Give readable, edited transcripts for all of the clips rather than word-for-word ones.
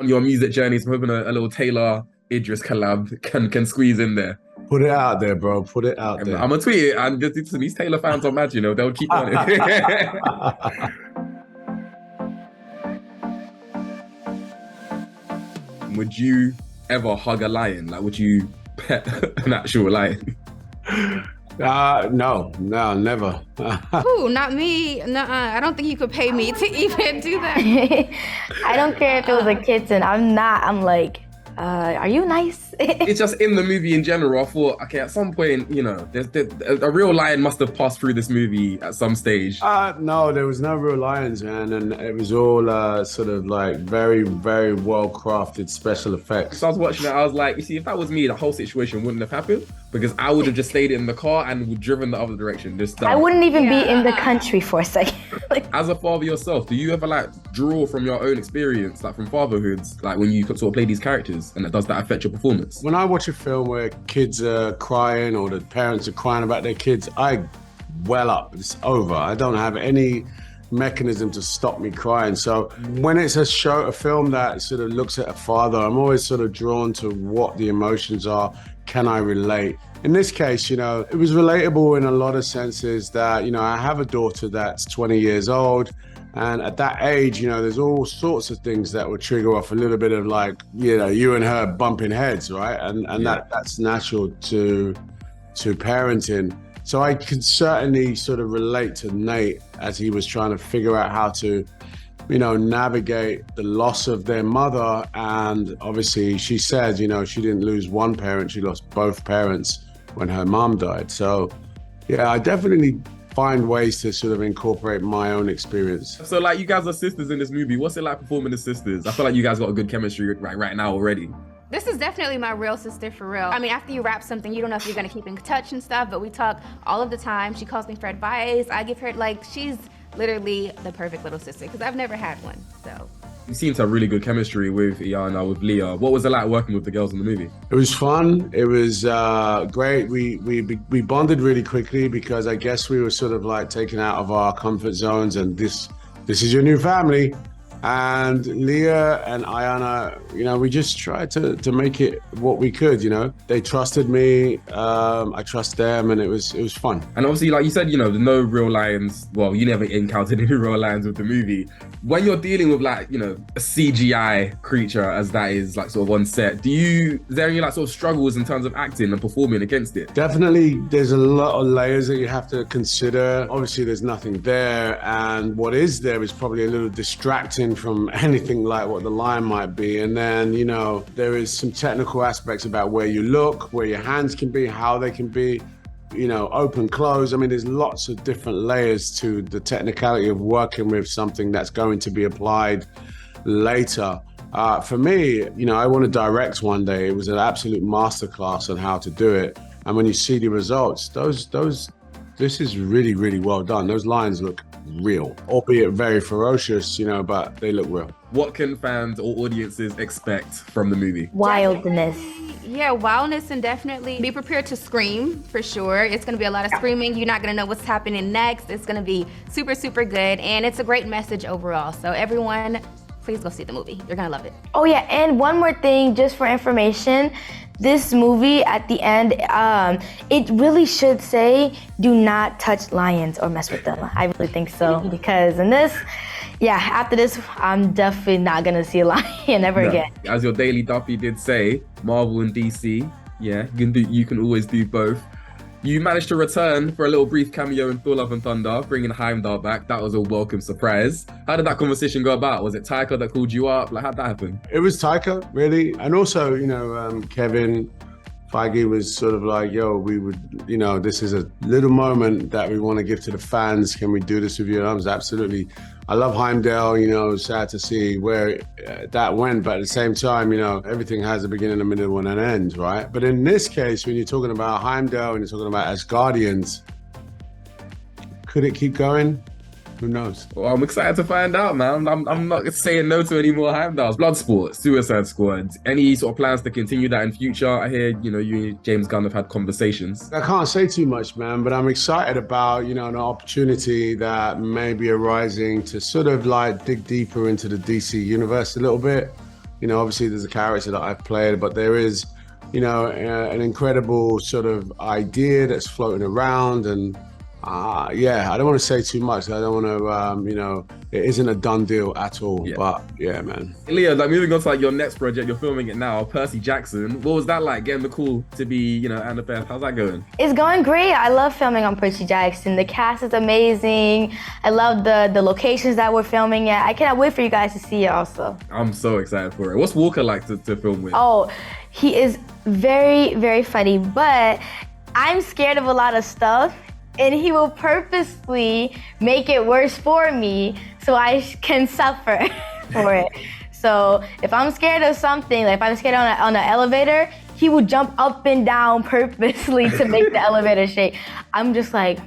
On your music journeys, I'm hoping a little Taylor Idris collab can squeeze in there. Put it out there, bro. Put it out I'm there. gonna tweet it, and these Taylor fans are mad, they'll keep on it. Would you ever hug a lion? Like, would you pet an actual lion? No, never. Ooh, not me. Nuh-uh. I don't think you could pay me to even do that. I don't care if it was a kitten. I'm not. I'm like, are you nice? It's just in the movie in general. I thought, okay, at some point, a real lion must have passed through this movie at some stage. No, there was no real lions, man, and it was all sort of like very, very well crafted special effects. So I was watching it, I was like, you see, if that was me, the whole situation wouldn't have happened because I would have just stayed in the car and would driven the other direction. I wouldn't even be in the country for a second. As a father yourself, do you ever like draw from your own experience, like from fatherhoods, like when you sort of play these characters, and does that affect your performance? When I watch a film where kids are crying or the parents are crying about their kids, I well up. It's over. I don't have any mechanism to stop me crying. So when it's a film that sort of looks at a father, I'm always sort of drawn to what the emotions are. Can I relate? In this case, it was relatable in a lot of senses that, I have a daughter that's 20 years old. And at that age, there's all sorts of things that would trigger off a little bit of like, you and her bumping heads, right? And that's natural to parenting. So I could certainly sort of relate to Nate as he was trying to figure out how to, navigate the loss of their mother. And obviously she said, she didn't lose one parent, she lost both parents when her mom died. So yeah, I definitely find ways to sort of incorporate my own experience. So like you guys are sisters in this movie. What's it like performing as sisters? I feel like you guys got a good chemistry right now already. This is definitely my real sister for real. I mean, after you rap something, you don't know if you're gonna keep in touch and stuff, but we talk all of the time. She calls me for advice. I give her, she's literally the perfect little sister because I've never had one, so. You seem to have really good chemistry with Iyana, with Leah. What was it like working with the girls in the movie? It was fun. It was great. We bonded really quickly because I guess we were sort of like taken out of our comfort zones and this is your new family. And Leah and Iyana, we just tried to make it what we could, They trusted me, I trust them, and it was fun. And obviously, like you said, no real lions. Well, you never encountered any real lions with the movie. When you're dealing with a CGI creature as that is like sort of on set, is there any like sort of struggles in terms of acting and performing against it? Definitely, there's a lot of layers that you have to consider. Obviously, there's nothing there, and what is there is probably a little distracting from anything like what the lion might be. And then, there is some technical aspects about where you look, where your hands can be, how they can be, open, close. I mean, there's lots of different layers to the technicality of working with something that's going to be applied later. For me, I want to direct one day. It was an absolute masterclass on how to do it. And when you see the results, this is really, really well done. Those lions look real, albeit very ferocious, but they look real. What can fans or audiences expect from the movie? Wildness. Yeah, wildness, and definitely be prepared to scream for sure. It's gonna be a lot of screaming. You're not gonna know what's happening next. It's gonna be super, super good, and it's a great message overall. So everyone, please go see the movie. You're gonna love it. Oh yeah, and one more thing, just for information, this movie at the end, it really should say, do not touch lions or mess with them. I really think so, because in this, after this, I'm definitely not gonna see a lion ever again. As your Daily Duffy did say, Marvel and DC, you can always do both. You managed to return for a little brief cameo in Thor: Love and Thunder, bringing Heimdall back. That was a welcome surprise. How did that conversation go about? Was it Taika that called you up? How'd that happen? It was Taika, really. And also, Kevin Feige was sort of like, this is a little moment that we want to give to the fans. Can we do this with you? And I was absolutely, I love Heimdall, sad to see where that went. But at the same time, everything has a beginning, a middle, and an end, right? But in this case, when you're talking about Heimdall and you're talking about Asgardians, could it keep going? Who knows? Well, I'm excited to find out, man. I'm not saying no to any more Heimdalls. Bloodsport, Suicide Squad. Any sort of plans to continue that in future? I hear, you and James Gunn have had conversations. I can't say too much, man, but I'm excited about, an opportunity that may be arising to sort of like dig deeper into the DC universe a little bit. You know, obviously there's a character that I've played, but there is, you know, an incredible sort of idea that's floating around. And yeah, I don't want to say too much. I don't want to, you know, it isn't a done deal at all. Yeah. But yeah, man. Leah, like moving on to like your next project, you're filming it now, Percy Jackson. What was that like, getting the call to be, you know, Anna Beth? How's that going? It's going great. I love filming on Percy Jackson. The cast is amazing. I love the locations that we're filming at. I cannot wait for you guys to see it also. I'm so excited for it. What's Walker like to film with? Oh, he is very, very funny, but I'm scared of a lot of stuff. And he will purposely make it worse for me so I can suffer for it. So if I'm scared of something, like if I'm scared on an elevator, he will jump up and down purposely to make the elevator shake. I'm just like,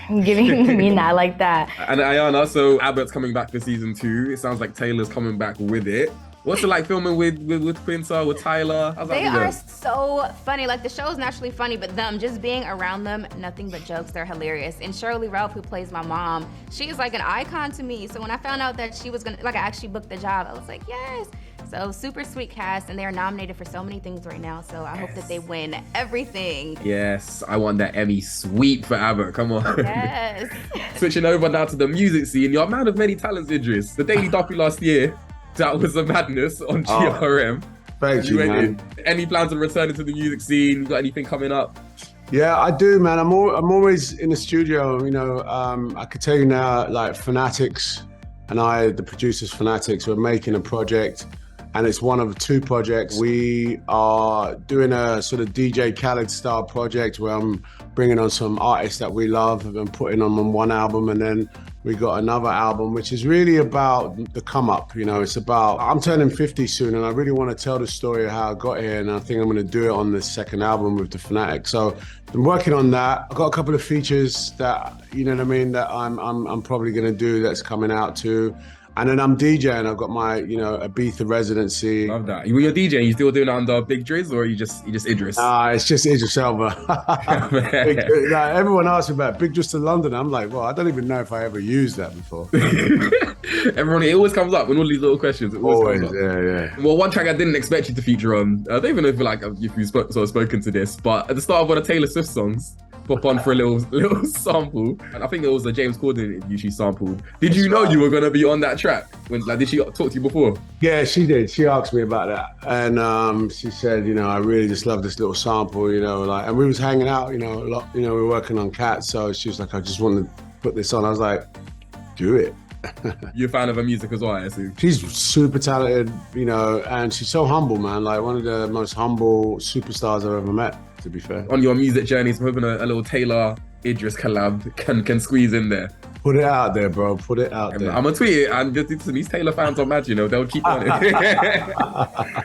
giving me that like that. And Iyana, so Abbott's coming back for season 2. It sounds like Taylor's coming back with it. What's it like filming with Quinta, with Tyler? How's that They going? are so funny. Like, the show is naturally funny, but them, just being around them, nothing but jokes. They're hilarious. And Shirley Ralph, who plays my mom, she is like an icon to me. So when I found out that she was gonna, like, I actually booked the job, I was like, yes. So super sweet cast, and they are nominated for so many things right now. So I hope that they win everything. Yes, I want that Emmy sweep for Abbott. Come on. Yes. Switching over now to the music scene. You're a man of many talents, Idris. The Daily Docu last year, that was a madness on GRM. Thank you, man. Any plans on returning to the music scene? You got anything coming up? Yeah, I do, man. I'm always in the studio. You know, I could tell you now, like Fanatics and I, the producers Fanatics, we're making a project, and it's one of 2 projects. We are doing a sort of DJ Khaled style project where I'm bringing on some artists that we love and putting them on one album, and then we got another album which is really about the come up. You know, it's about, I'm turning 50 soon, and I really want to tell the story of how I got here, and I think I'm going to do it on the second album with the Fanatics. So I'm working on that. I've got a couple of features that, you know what I mean, that I'm probably going to do that's coming out too. And then I'm DJing. I've got my, you know, Ibiza residency. Love that. When you're DJing, you still doing it under Big Driz, or are you just Idris? It's just Idris Elba. Everyone asks me about Big Driz to London. I'm like, well, I don't even know if I ever used that before. Everyone, it always comes up in all these little questions. It always comes up. Yeah. Well, one track I didn't expect you to feature on, I don't even know if you've sort of spoken to this, but at the start of one of Taylor Swift's songs, pop on for a little sample, and I think it was a James Corden interview she sampled. Did you know you were gonna be on that track? Did she talk to you before? Yeah, she did. She asked me about that, and she said, you know, I really just love this little sample, you know, like, and we was hanging out, you know, a lot, you know, we were working on Cats, so she was like, I just want to put this on. I was like, do it. You're a fan of her music as well, I assume. She's super talented, you know, and she's so humble, man. Like one of the most humble superstars I've ever met, to be fair. On your music journeys, I'm hoping a little Taylor Idris collab can squeeze in there. Put it out there, bro. Put it out there. I'm gonna tweet it, and these Taylor fans are mad, you know. They'll keep on it.